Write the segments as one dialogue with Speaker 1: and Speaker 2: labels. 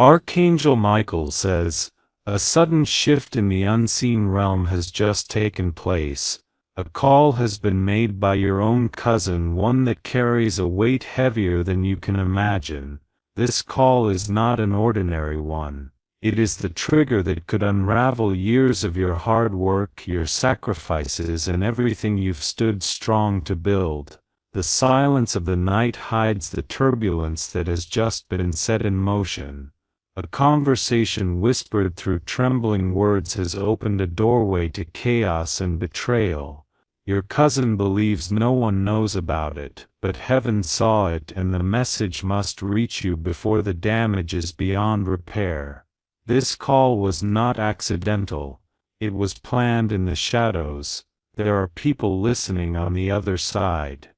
Speaker 1: Archangel Michael says, a sudden shift in the unseen realm has just taken place. A call has been made by your own cousin, one that carries a weight heavier than you can imagine. This call is not an ordinary one. It is the trigger that could unravel years of your hard work, your sacrifices, and everything you've stood strong to build. The silence of the night hides the turbulence that has just been set in motion. A conversation whispered through trembling words has opened a doorway to chaos and betrayal. Your cousin believes no one knows about it, but heaven saw it, and the message must reach you before the damage is beyond repair. This call was not accidental. It was planned in the shadows. There are people listening on the other side.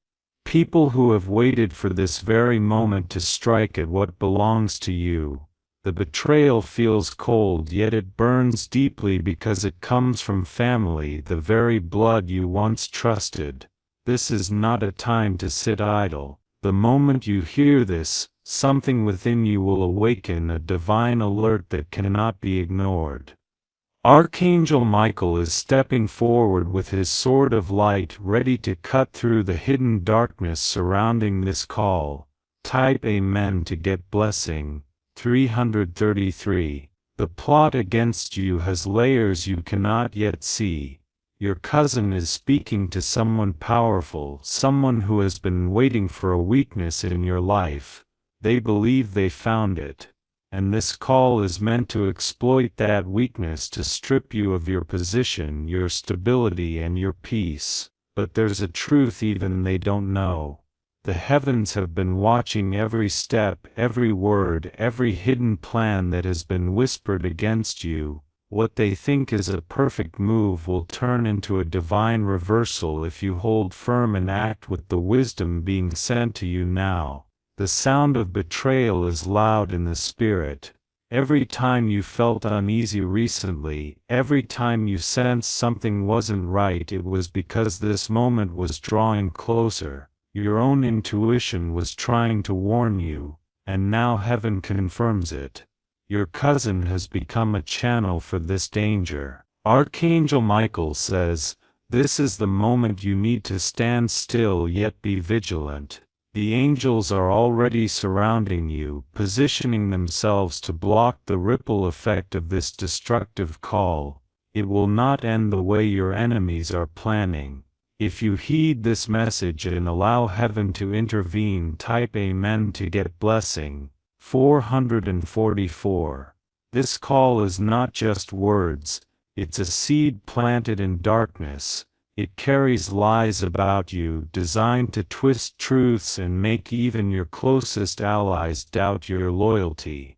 Speaker 1: People who have waited for this very moment to strike at what belongs to you. The betrayal feels cold, yet it burns deeply because it comes from family, the very blood you once trusted. This is not a time to sit idle. The moment you hear this, something within you will awaken, a divine alert that cannot be ignored. Archangel Michael is stepping forward with his sword of light, ready to cut through the hidden darkness surrounding this call. Type Amen to get blessing. 333. The plot against you has layers you cannot yet see. Your cousin is speaking to someone powerful, someone who has been waiting for a weakness in your life. They believe they found it. And this call is meant to exploit that weakness to strip you of your position, your stability, and your peace. But there's a truth even they don't know. The heavens have been watching every step, every word, every hidden plan that has been whispered against you. What they think is a perfect move will turn into a divine reversal if you hold firm and act with the wisdom being sent to you now. The sound of betrayal is loud in the spirit. Every time you felt uneasy recently, every time you sensed something wasn't right, it was because this moment was drawing closer. Your own intuition was trying to warn you, and now heaven confirms it. Your cousin has become a channel for this danger. Archangel Michael says, this is the moment you need to stand still yet be vigilant. The angels are already surrounding you, positioning themselves to block the ripple effect of this destructive call. It will not end the way your enemies are planning. If you heed this message and allow heaven to intervene, type Amen to get blessing. 444. This call is not just words, it's a seed planted in darkness. It carries lies about you, designed to twist truths and make even your closest allies doubt your loyalty.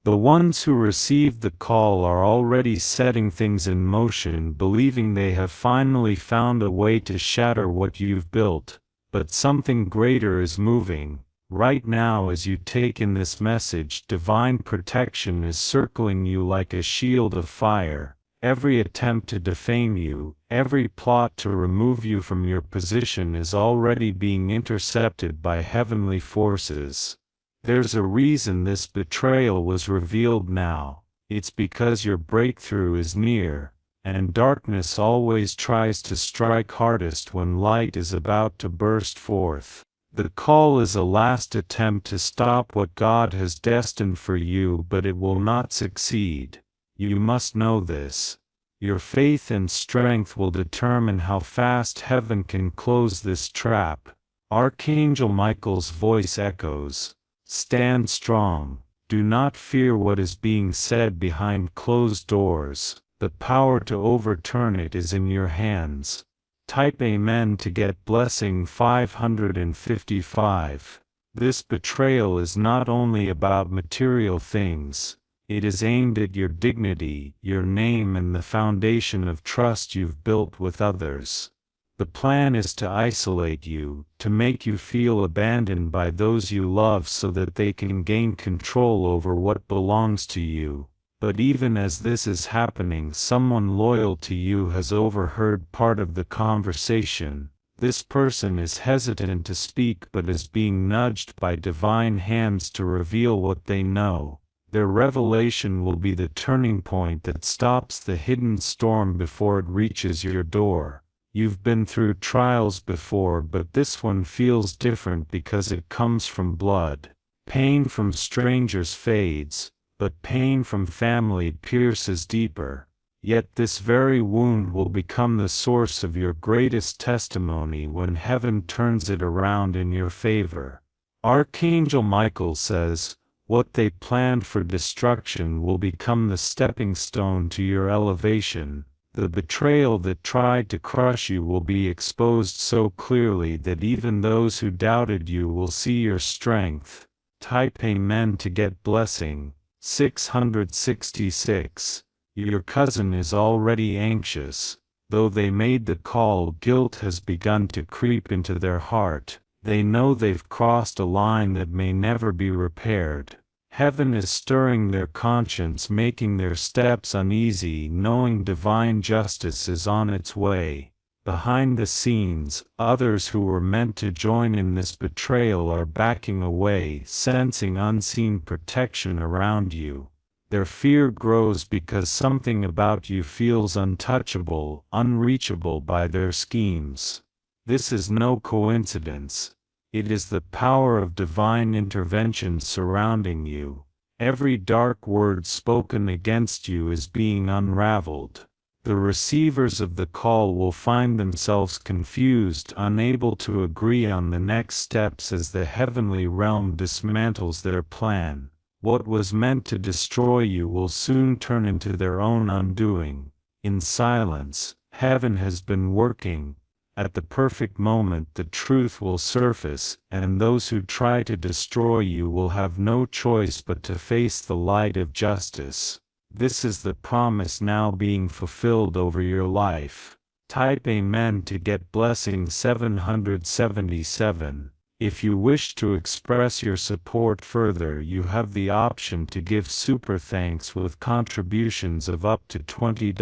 Speaker 1: The ones who received the call are already setting things in motion, believing they have finally found a way to shatter what you've built. But something greater is moving. Right now, as you take in this message, divine protection is circling you like a shield of fire. Every attempt to defame you, every plot to remove you from your position is already being intercepted by heavenly forces. There's a reason this betrayal was revealed now. It's because your breakthrough is near, and darkness always tries to strike hardest when light is about to burst forth. The call is a last attempt to stop what God has destined for you, but it will not succeed. You must know this. Your faith and strength will determine how fast heaven can close this trap. Archangel Michael's voice echoes. Stand strong. Do not fear what is being said behind closed doors. The power to overturn it is in your hands. Type Amen to get blessing. 555. This betrayal is not only about material things. It is aimed at your dignity, your name, and the foundation of trust you've built with others. The plan is to isolate you, to make you feel abandoned by those you love so that they can gain control over what belongs to you. But even as this is happening, someone loyal to you has overheard part of the conversation. This person is hesitant to speak but is being nudged by divine hands to reveal what they know. Their revelation will be the turning point that stops the hidden storm before it reaches your door. You've been through trials before, but this one feels different because it comes from blood. Pain from strangers fades, but pain from family pierces deeper. Yet this very wound will become the source of your greatest testimony when heaven turns it around in your favor. Archangel Michael says, what they planned for destruction will become the stepping stone to your elevation. The betrayal that tried to crush you will be exposed so clearly that even those who doubted you will see your strength. Type Amen to get blessing. 666. Your cousin is already anxious. Though they made the call, guilt has begun to creep into their heart. They know they've crossed a line that may never be repaired. Heaven is stirring their conscience, making their steps uneasy, knowing divine justice is on its way. Behind the scenes, others who were meant to join in this betrayal are backing away, sensing unseen protection around you. Their fear grows because something about you feels untouchable, unreachable by their schemes. This is no coincidence. It is the power of divine intervention surrounding you. Every dark word spoken against you is being unraveled. The receivers of the call will find themselves confused, unable to agree on the next steps as the heavenly realm dismantles their plan. What was meant to destroy you will soon turn into their own undoing. In silence, heaven has been working. At the perfect moment, the truth will surface, and those who try to destroy you will have no choice but to face the light of justice. This is the promise now being fulfilled over your life. Type Amen to get blessing. 777. If you wish to express your support further, you have the option to give super thanks with contributions of up to $20.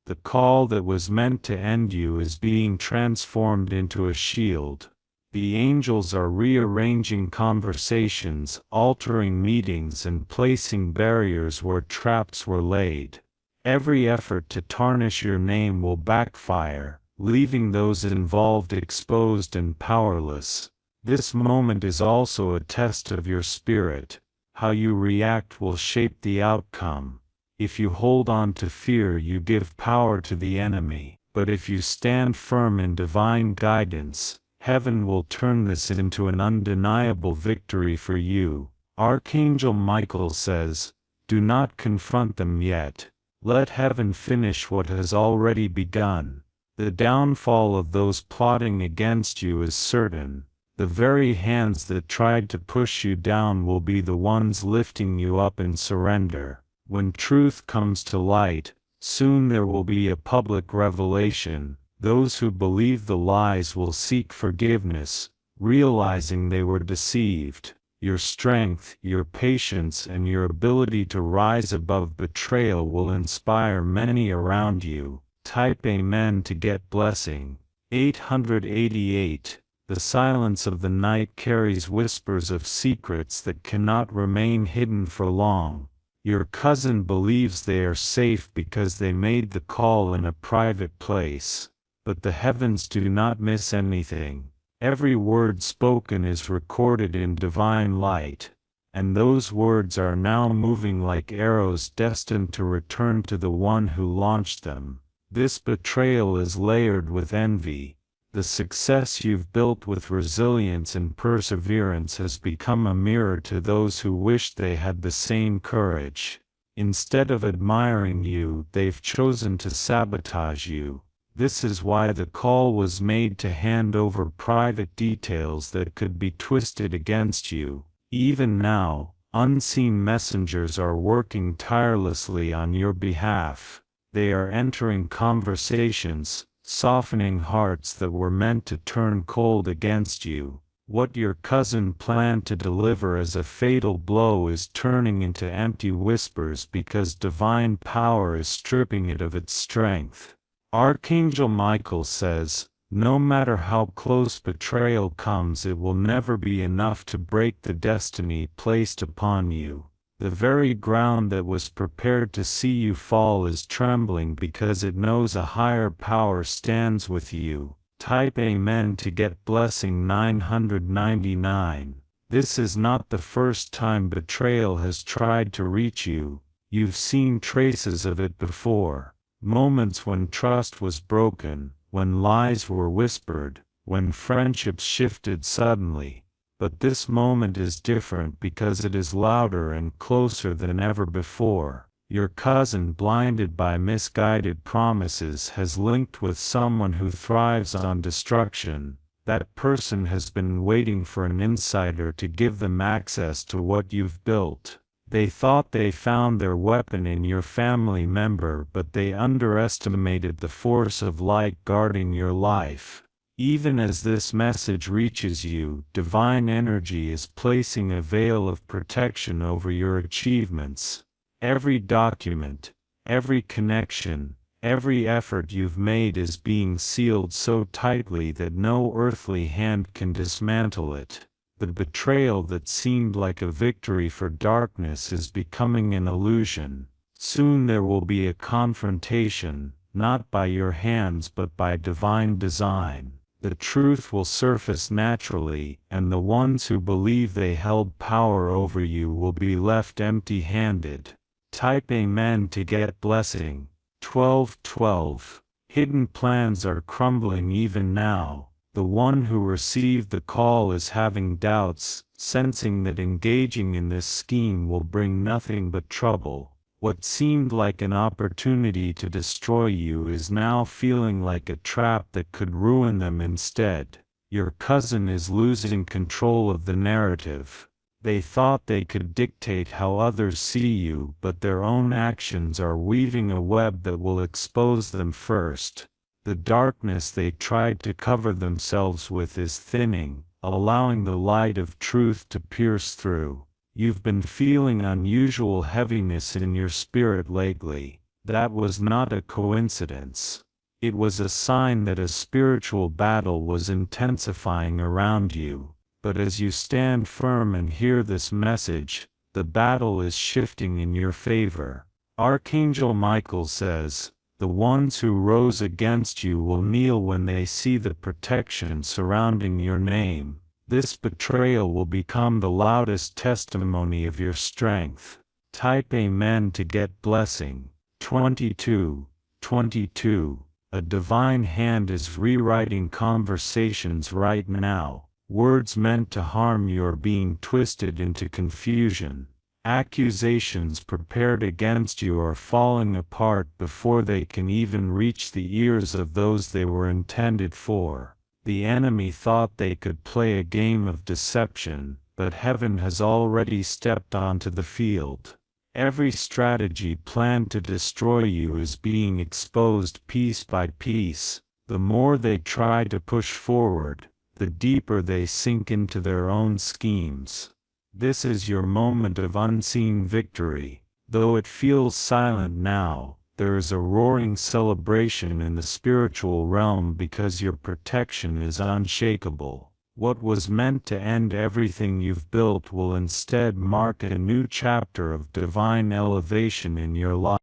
Speaker 1: The call that was meant to end you is being transformed into a shield. The angels are rearranging conversations, altering meetings, and placing barriers where traps were laid. Every effort to tarnish your name will backfire, leaving those involved exposed and powerless. This moment is also a test of your spirit. How you react will shape the outcome. If you hold on to fear, you give power to the enemy. But if you stand firm in divine guidance, heaven will turn this into an undeniable victory for you. Archangel Michael says, do not confront them yet. Let heaven finish what has already begun. The downfall of those plotting against you is certain. The very hands that tried to push you down will be the ones lifting you up in surrender. When truth comes to light, soon there will be a public revelation. Those who believe the lies will seek forgiveness, realizing they were deceived. Your strength, your patience, and your ability to rise above betrayal will inspire many around you. Type Amen to get blessing. 888. The silence of the night carries whispers of secrets that cannot remain hidden for long. Your cousin believes they are safe because they made the call in a private place. But the heavens do not miss anything. Every word spoken is recorded in divine light, and those words are now moving like arrows destined to return to the one who launched them. This betrayal is layered with envy. The success you've built with resilience and perseverance has become a mirror to those who wish they had the same courage. Instead of admiring you, they've chosen to sabotage you. This is why the call was made to hand over private details that could be twisted against you. Even now, unseen messengers are working tirelessly on your behalf. They are entering conversations, softening hearts that were meant to turn cold against you. What your cousin planned to deliver as a fatal blow is turning into empty whispers because divine power is stripping it of its strength. Archangel Michael says, no matter how close betrayal comes, it will never be enough to break the destiny placed upon you. The very ground that was prepared to see you fall is trembling because it knows a higher power stands with you. Type Amen to get blessing 999. This is not the first time betrayal has tried to reach you. You've seen traces of it before. Moments when trust was broken, when lies were whispered, when friendships shifted suddenly. But this moment is different because it is louder and closer than ever before. Your cousin, blinded by misguided promises, has linked with someone who thrives on destruction. That person has been waiting for an insider to give them access to what you've built. They thought they found their weapon in your family member, but they underestimated the force of light guarding your life. Even as this message reaches you, divine energy is placing a veil of protection over your achievements. Every document, every connection, every effort you've made is being sealed so tightly that no earthly hand can dismantle it. The betrayal that seemed like a victory for darkness is becoming an illusion. Soon there will be a confrontation, not by your hands but by divine design. The truth will surface naturally, and the ones who believe they held power over you will be left empty-handed. Type Amen to get blessing. 1212. Hidden plans are crumbling even now. The one who received the call is having doubts, sensing that engaging in this scheme will bring nothing but trouble. What seemed like an opportunity to destroy you is now feeling like a trap that could ruin them instead. Your cousin is losing control of the narrative. They thought they could dictate how others see you, but their own actions are weaving a web that will expose them first. The darkness they tried to cover themselves with is thinning, allowing the light of truth to pierce through. You've been feeling unusual heaviness in your spirit lately. That was not a coincidence. It was a sign that a spiritual battle was intensifying around you. But as you stand firm and hear this message, the battle is shifting in your favor. Archangel Michael says, "The ones who rose against you will kneel when they see the protection surrounding your name." This betrayal will become the loudest testimony of your strength. Type Amen to get blessing. 2222. A divine hand is rewriting conversations right now. Words meant to harm you are being twisted into confusion. Accusations prepared against you are falling apart before they can even reach the ears of those they were intended for. The enemy thought they could play a game of deception, but heaven has already stepped onto the field. Every strategy planned to destroy you is being exposed piece by piece. The more they try to push forward, the deeper they sink into their own schemes. This is your moment of unseen victory. Though it feels silent now, there is a roaring celebration in the spiritual realm because your protection is unshakable. What was meant to end everything you've built will instead mark a new chapter of divine elevation in your life.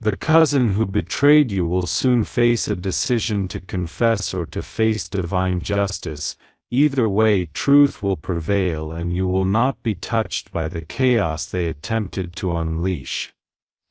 Speaker 1: The cousin who betrayed you will soon face a decision to confess or to face divine justice. Either way, truth will prevail and you will not be touched by the chaos they attempted to unleash.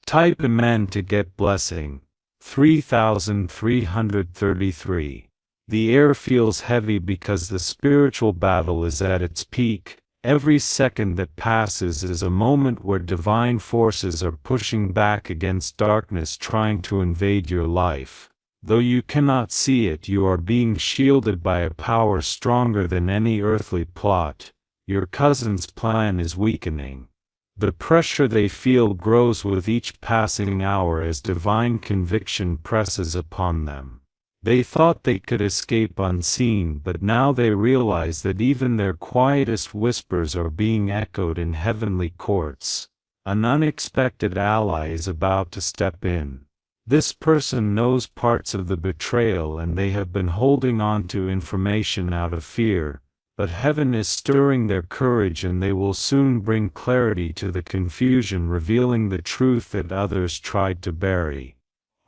Speaker 1: Type Amen to get blessing. 3333. The air feels heavy because the spiritual battle is at its peak. Every second that passes is a moment where divine forces are pushing back against darkness trying to invade your life. Though you cannot see it, you are being shielded by a power stronger than any earthly plot. Your cousin's plan is weakening. The pressure they feel grows with each passing hour as divine conviction presses upon them. They thought they could escape unseen, but now they realize that even their quietest whispers are being echoed in heavenly courts. An unexpected ally is about to step in. This person knows parts of the betrayal and they have been holding on to information out of fear, but heaven is stirring their courage and they will soon bring clarity to the confusion, revealing the truth that others tried to bury.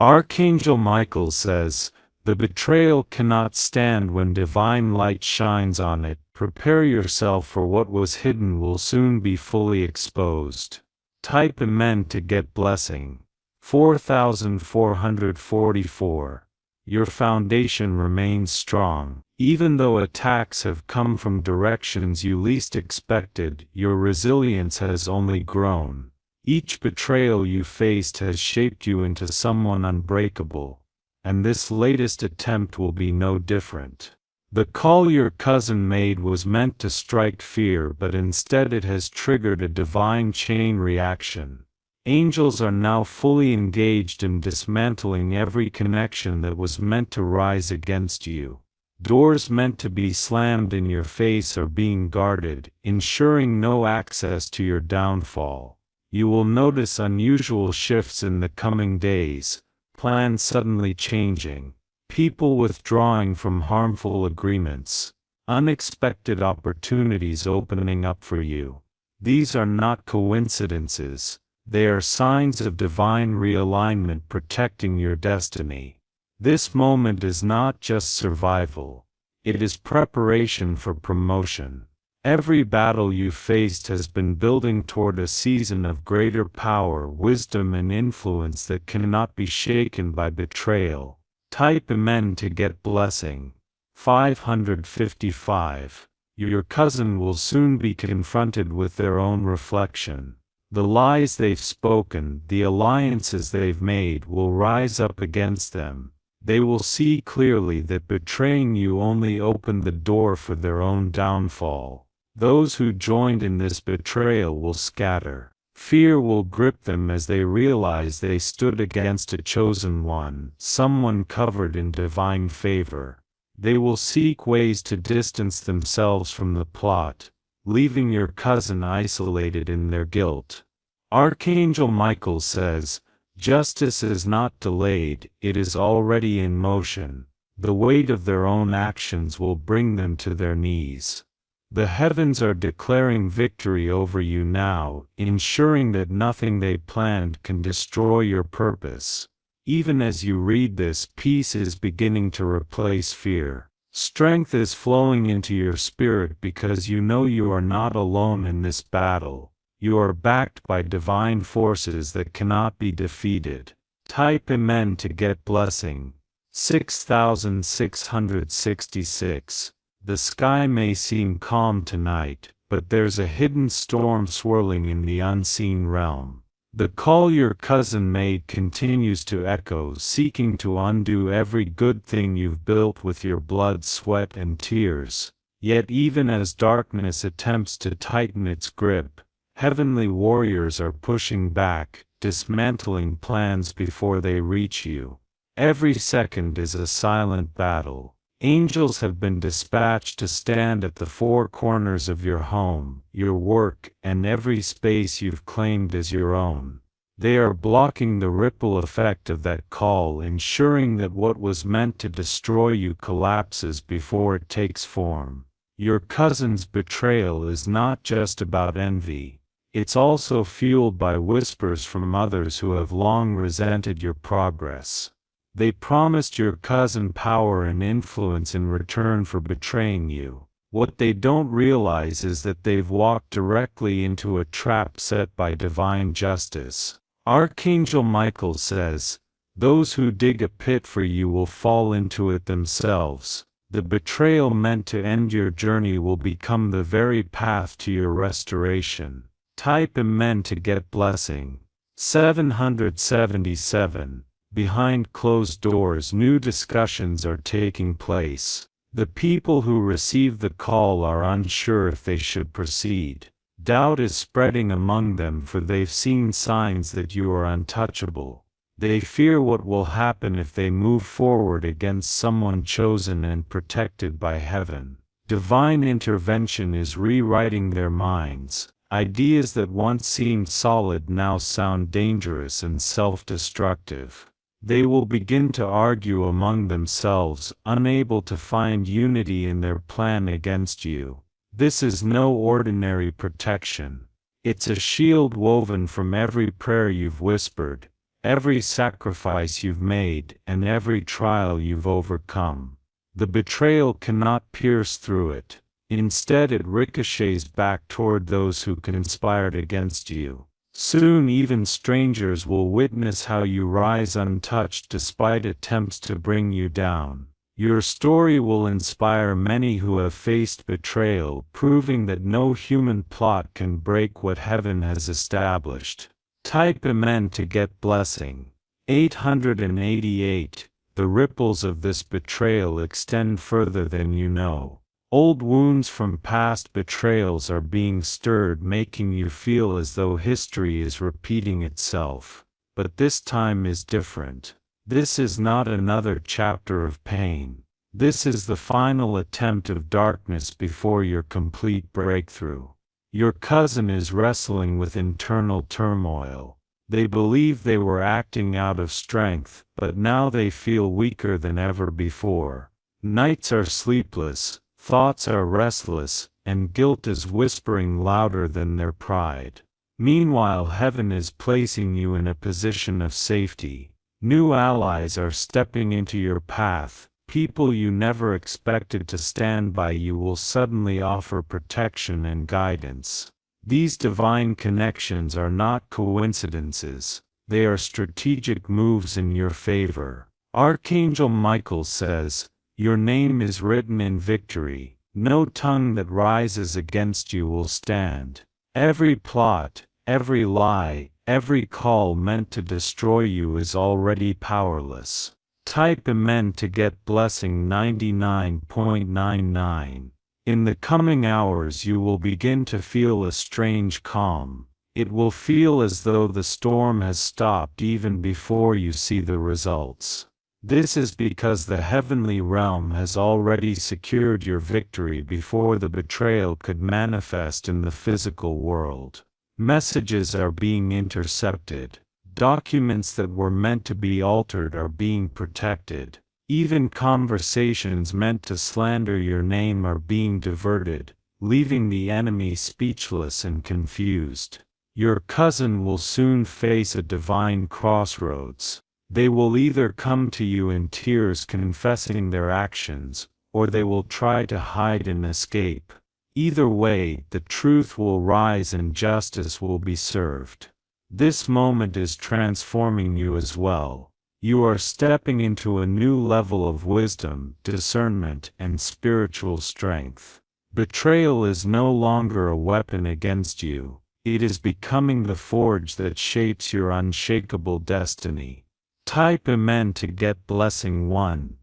Speaker 1: Archangel Michael says, "The betrayal cannot stand when divine light shines on it. Prepare yourself, for what was hidden will soon be fully exposed." Type Amen to get blessing. 4444. Your foundation remains strong. Even though attacks have come from directions you least expected, your resilience has only grown. Each betrayal you faced has shaped you into someone unbreakable, and this latest attempt will be no different. The call your cousin made was meant to strike fear, but instead it has triggered a divine chain reaction. Angels are now fully engaged in dismantling every connection that was meant to rise against you. Doors meant to be slammed in your face are being guarded, ensuring no access to your downfall. You will notice unusual shifts in the coming days, plans suddenly changing, people withdrawing from harmful agreements, unexpected opportunities opening up for you. These are not coincidences. They are signs of divine realignment protecting your destiny. This moment is not just survival. It is preparation for promotion. Every battle you faced has been building toward a season of greater power, wisdom, and influence that cannot be shaken by betrayal. Type Amen to get blessing. 555. Your cousin will soon be confronted with their own reflection. The lies they've spoken, the alliances they've made will rise up against them. They will see clearly that betraying you only opened the door for their own downfall. Those who joined in this betrayal will scatter. Fear will grip them as they realize they stood against a chosen one, someone covered in divine favor. They will seek ways to distance themselves from the plot, leaving your cousin isolated in their guilt. Archangel Michael says, "Justice is not delayed, it is already in motion." The weight of their own actions will bring them to their knees. The heavens are declaring victory over you now, ensuring that nothing they planned can destroy your purpose. Even as you read this, peace is beginning to replace fear. Strength is flowing into your spirit because you know you are not alone in this battle. You are backed by divine forces that cannot be defeated. Type Amen to get blessing. 6666. The sky may seem calm tonight, but there's a hidden storm swirling in the unseen realm. The call your cousin made continues to echo, seeking to undo every good thing you've built with your blood, sweat, and tears. Yet even as darkness attempts to tighten its grip, heavenly warriors are pushing back, dismantling plans before they reach you. Every second is a silent battle. Angels have been dispatched to stand at the four corners of your home, your work, and every space you've claimed as your own. They are blocking the ripple effect of that call, ensuring that what was meant to destroy you collapses before it takes form. Your cousin's betrayal is not just about envy. It's also fueled by whispers from others who have long resented your progress. They promised your cousin power and influence in return for betraying you. What they don't realize is that they've walked directly into a trap set by divine justice. Archangel Michael says, "Those who dig a pit for you will fall into it themselves. The betrayal meant to end your journey will become the very path to your restoration." Type Amen to get blessing. 777. Behind closed doors, new discussions are taking place. The people who receive the call are unsure if they should proceed. Doubt is spreading among them, for they've seen signs that you are untouchable. They fear what will happen if they move forward against someone chosen and protected by heaven. Divine intervention is rewriting their minds. Ideas that once seemed solid now sound dangerous and self-destructive. They will begin to argue among themselves, unable to find unity in their plan against you. This is no ordinary protection. It's a shield woven from every prayer you've whispered, every sacrifice you've made, and every trial you've overcome. The betrayal cannot pierce through it. Instead, it ricochets back toward those who conspired against you. Soon even strangers will witness how you rise untouched despite attempts to bring you down. Your story will inspire many who have faced betrayal, proving that no human plot can break what heaven has established. Type Amen to get blessing. 888. The ripples of this betrayal extend further than you know. Old wounds from past betrayals are being stirred, making you feel as though history is repeating itself. But this time is different. This is not another chapter of pain. This is the final attempt of darkness before your complete breakthrough. Your cousin is wrestling with internal turmoil. They believe they were acting out of strength, but now they feel weaker than ever before. Nights are sleepless. Thoughts are restless, and guilt is whispering louder than their pride. Meanwhile, heaven is placing you in a position of safety. New allies are stepping into your path. People you never expected to stand by you will suddenly offer protection and guidance. These divine connections are not coincidences. They are strategic moves in your favor. Archangel Michael says, "Your name is written in victory. No tongue that rises against you will stand. Every plot, every lie, every call meant to destroy you is already powerless." Type Amen to get blessing 99.99. In the coming hours you will begin to feel a strange calm. It will feel as though the storm has stopped even before you see the results. This is because the heavenly realm has already secured your victory before the betrayal could manifest in the physical world. Messages are being intercepted. Documents that were meant to be altered are being protected. Even conversations meant to slander your name are being diverted, leaving the enemy speechless and confused. Your cousin will soon face a divine crossroads. They will either come to you in tears confessing their actions, or they will try to hide and escape. Either way, the truth will rise and justice will be served. This moment is transforming you as well. You are stepping into a new level of wisdom, discernment, and spiritual strength. Betrayal is no longer a weapon against you. It is becoming the forge that shapes your unshakable destiny. Type Amen to get blessing 10.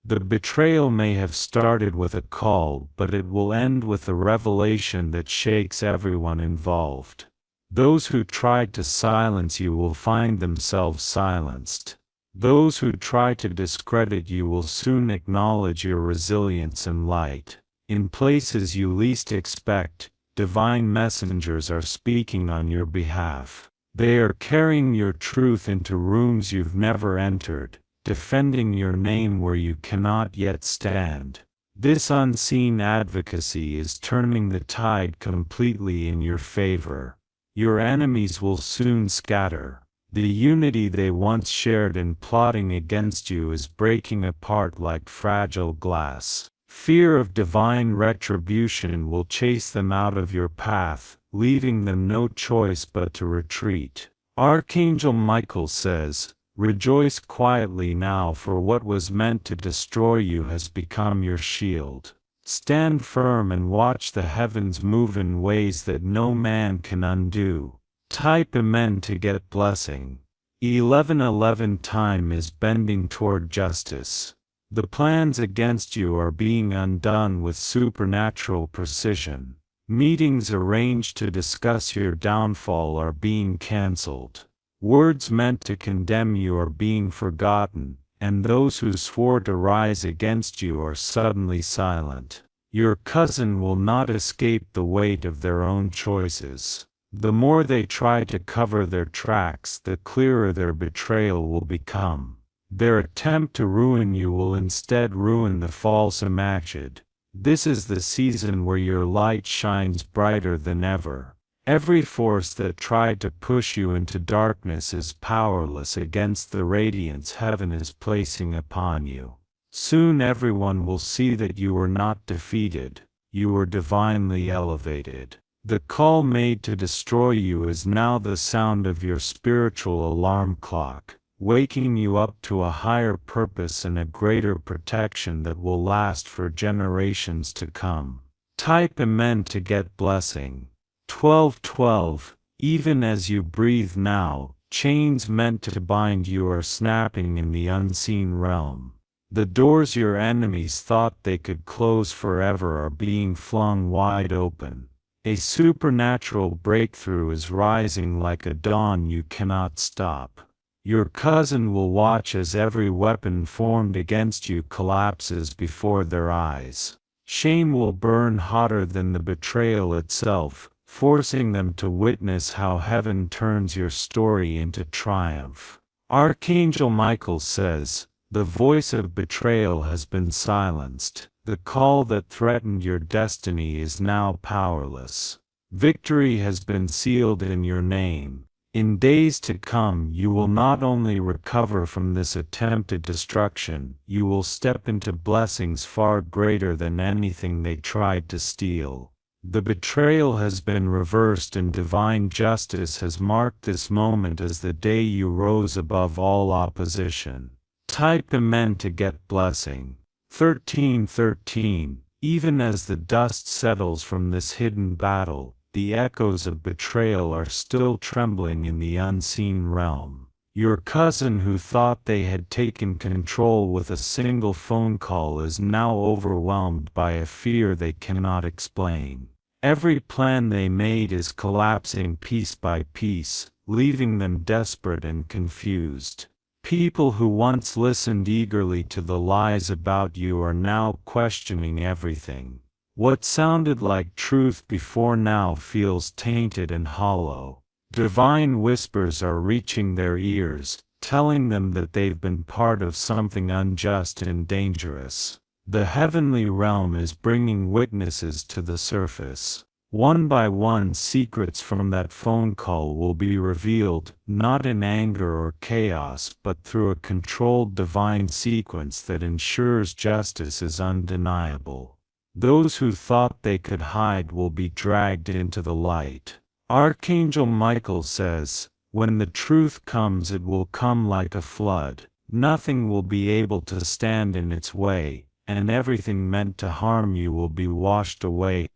Speaker 1: The betrayal may have started with a call, but it will end with a revelation that shakes everyone involved. Those who tried to silence you will find themselves silenced. Those who try to discredit you will soon acknowledge your resilience and light. In places you least expect, divine messengers are speaking on your behalf. They are carrying your truth into rooms you've never entered, defending your name where you cannot yet stand. This unseen advocacy is turning the tide completely in your favor. Your enemies will soon scatter. The unity they once shared in plotting against you is breaking apart like fragile glass. Fear of divine retribution will chase them out of your path, leaving them no choice but to retreat. Archangel Michael says, "Rejoice quietly now, for what was meant to destroy you has become your shield. Stand firm and watch the heavens move in ways that no man can undo." Type Amen to get blessing. 1111. Time is bending toward justice. The plans against you are being undone with supernatural precision. Meetings arranged to discuss your downfall are being cancelled. Words meant to condemn you are being forgotten, and those who swore to rise against you are suddenly silent. Your cousin will not escape the weight of their own choices. The more they try to cover their tracks, the clearer their betrayal will become. Their attempt to ruin you will instead ruin the false imagined. This is the season where your light shines brighter than ever. Every force that tried to push you into darkness is powerless against the radiance heaven is placing upon you. Soon everyone will see that you were not defeated, you were divinely elevated. The call made to destroy you is now the sound of your spiritual alarm clock, waking you up to a higher purpose and a greater protection that will last for generations to come. Type Amen to get blessing. 1212. Even as you breathe now, chains meant to bind you are snapping in the unseen realm. The doors your enemies thought they could close forever are being flung wide open. A supernatural breakthrough is rising like a dawn you cannot stop. Your cousin will watch as every weapon formed against you collapses before their eyes. Shame will burn hotter than the betrayal itself, forcing them to witness how heaven turns your story into triumph. Archangel Michael says, "The voice of betrayal has been silenced. The call that threatened your destiny is now powerless. Victory has been sealed in your name. In days to come you will not only recover from this attempted destruction, you will step into blessings far greater than anything they tried to steal." The betrayal has been reversed and divine justice has marked this moment as the day you rose above all opposition. Type Amen to get blessing. 1313. Even as the dust settles from this hidden battle, the echoes of betrayal are still trembling in the unseen realm. Your cousin who thought they had taken control with a single phone call is now overwhelmed by a fear they cannot explain. Every plan they made is collapsing piece by piece, leaving them desperate and confused. People who once listened eagerly to the lies about you are now questioning everything. What sounded like truth before now feels tainted and hollow. Divine whispers are reaching their ears, telling them that they've been part of something unjust and dangerous. The heavenly realm is bringing witnesses to the surface. One by one, secrets from that phone call will be revealed, not in anger or chaos, but through a controlled divine sequence that ensures justice is undeniable. Those who thought they could hide will be dragged into the light. Archangel Michael says, "When the truth comes, it will come like a flood. Nothing will be able to stand in its way, and everything meant to harm you will be washed away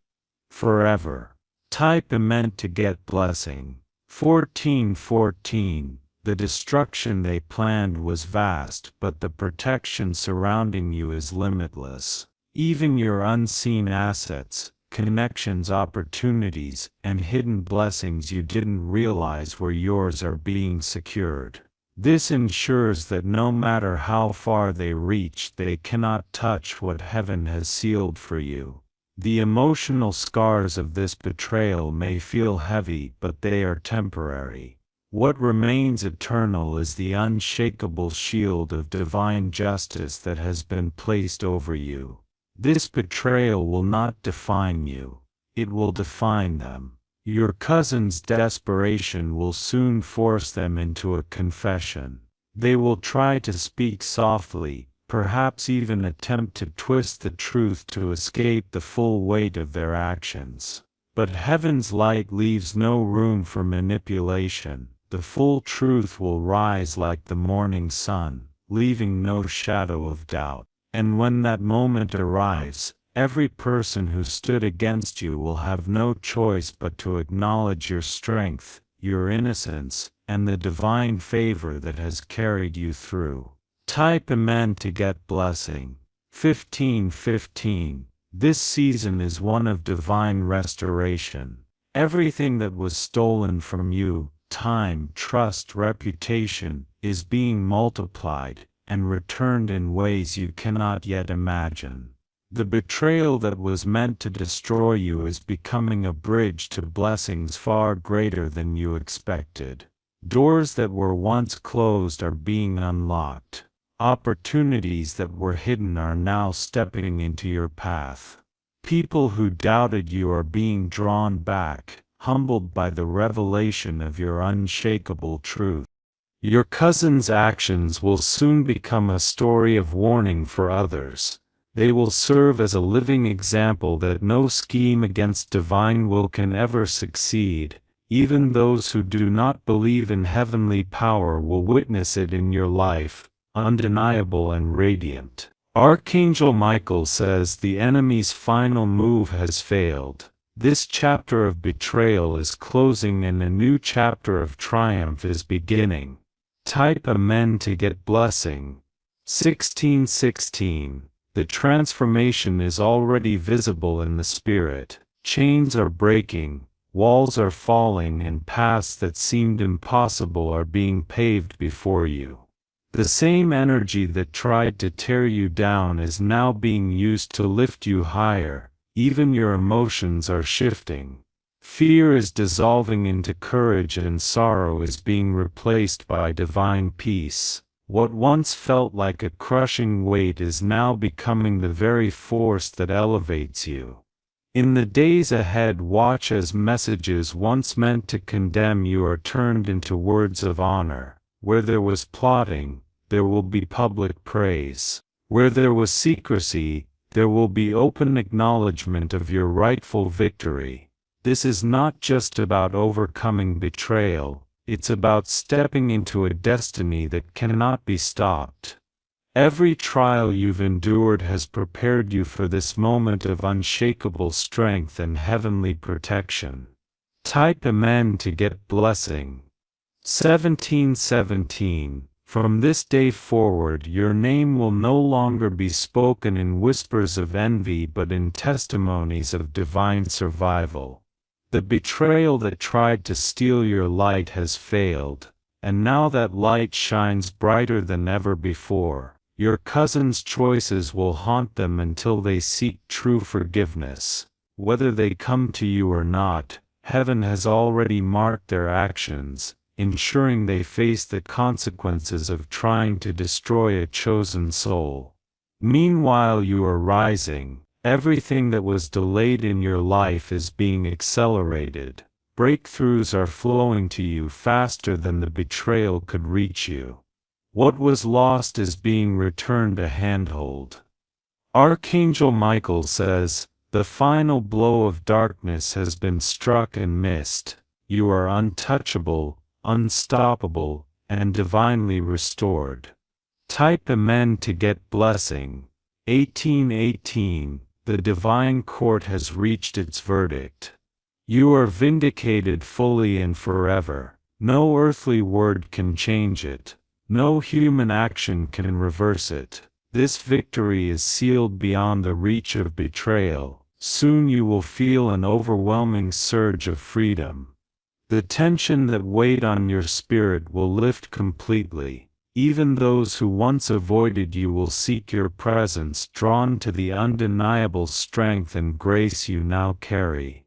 Speaker 1: forever." Type Amen to get blessing. 1414. The destruction they planned was vast, but the protection surrounding you is limitless. Even your unseen assets, connections, opportunities, and hidden blessings you didn't realize were yours are being secured. This ensures that no matter how far they reach, they cannot touch what heaven has sealed for you. The emotional scars of this betrayal may feel heavy, but they are temporary. What remains eternal is the unshakable shield of divine justice that has been placed over you. This betrayal will not define you, it will define them. Your cousin's desperation will soon force them into a confession. They will try to speak softly, perhaps even attempt to twist the truth to escape the full weight of their actions. But heaven's light leaves no room for manipulation. The full truth will rise like the morning sun, leaving no shadow of doubt. And when that moment arrives, every person who stood against you will have no choice but to acknowledge your strength, your innocence, and the divine favor that has carried you through. Type Amen to get blessing. 1515. This season is one of divine restoration. Everything that was stolen from you, time, trust, reputation, is being multiplied and returned in ways you cannot yet imagine. The betrayal that was meant to destroy you is becoming a bridge to blessings far greater than you expected. Doors that were once closed are being unlocked. Opportunities that were hidden are now stepping into your path. People who doubted you are being drawn back, humbled by the revelation of your unshakable truth. Your cousin's actions will soon become a story of warning for others. They will serve as a living example that no scheme against divine will can ever succeed. Even those who do not believe in heavenly power will witness it in your life, undeniable and radiant. Archangel Michael says the enemy's final move has failed. This chapter of betrayal is closing and a new chapter of triumph is beginning. Type Amen to get blessing. 1616. The transformation is already visible in the spirit. Chains are breaking, walls are falling, and paths that seemed impossible are being paved before you. The same energy that tried to tear you down is now being used to lift you higher. Even your emotions are shifting. Fear is dissolving into courage and sorrow is being replaced by divine peace. What once felt like a crushing weight is now becoming the very force that elevates you. In the days ahead, watch as messages once meant to condemn you are turned into words of honor. Where there was plotting, there will be public praise. Where there was secrecy, there will be open acknowledgement of your rightful victory. This is not just about overcoming betrayal. It's about stepping into a destiny that cannot be stopped. Every trial you've endured has prepared you for this moment of unshakable strength and heavenly protection. Type Amen to get blessing. 1717. From this day forward your name will no longer be spoken in whispers of envy but in testimonies of divine survival. The betrayal that tried to steal your light has failed, and now that light shines brighter than ever before. Your cousin's choices will haunt them until they seek true forgiveness. Whether they come to you or not, heaven has already marked their actions, ensuring they face the consequences of trying to destroy a chosen soul. Meanwhile you are rising. Everything that was delayed in your life is being accelerated. Breakthroughs are flowing to you faster than the betrayal could reach you. What was lost is being returned a handhold. Archangel Michael says, the final blow of darkness has been struck and missed. You are untouchable, unstoppable, and divinely restored. Type Amen to get blessing. 1818. The divine court has reached its verdict. You are vindicated fully and forever. No earthly word can change it. No human action can reverse it. This victory is sealed beyond the reach of betrayal. Soon you will feel an overwhelming surge of freedom. The tension that weighed on your spirit will lift completely. Even those who once avoided you will seek your presence, drawn to the undeniable strength and grace you now carry.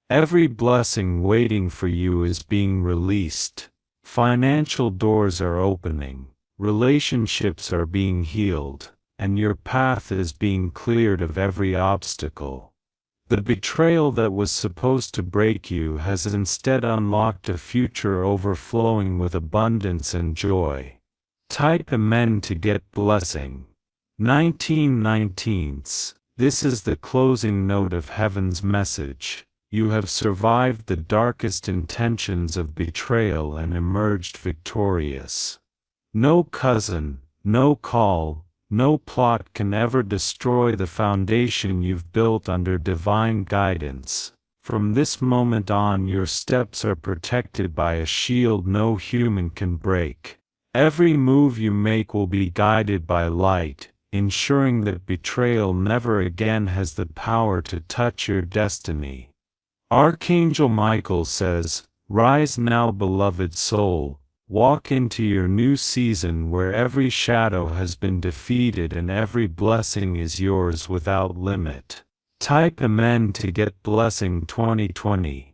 Speaker 1: Every blessing waiting for you is being released. Financial doors are opening, relationships are being healed, and your path is being cleared of every obstacle. The betrayal that was supposed to break you has instead unlocked a future overflowing with abundance and joy. Type Amen to get blessing. 1919. This is the closing note of heaven's message. You have survived the darkest intentions of betrayal and emerged victorious. No cousin, no call, no plot can ever destroy the foundation you've built under divine guidance. From this moment on, your steps are protected by a shield no human can break. Every move you make will be guided by light, ensuring that betrayal never again has the power to touch your destiny. Archangel Michael says, rise now, beloved soul, Walk into your new season where every shadow has been defeated and every blessing is yours without limit. Type Amen to get blessing 2020.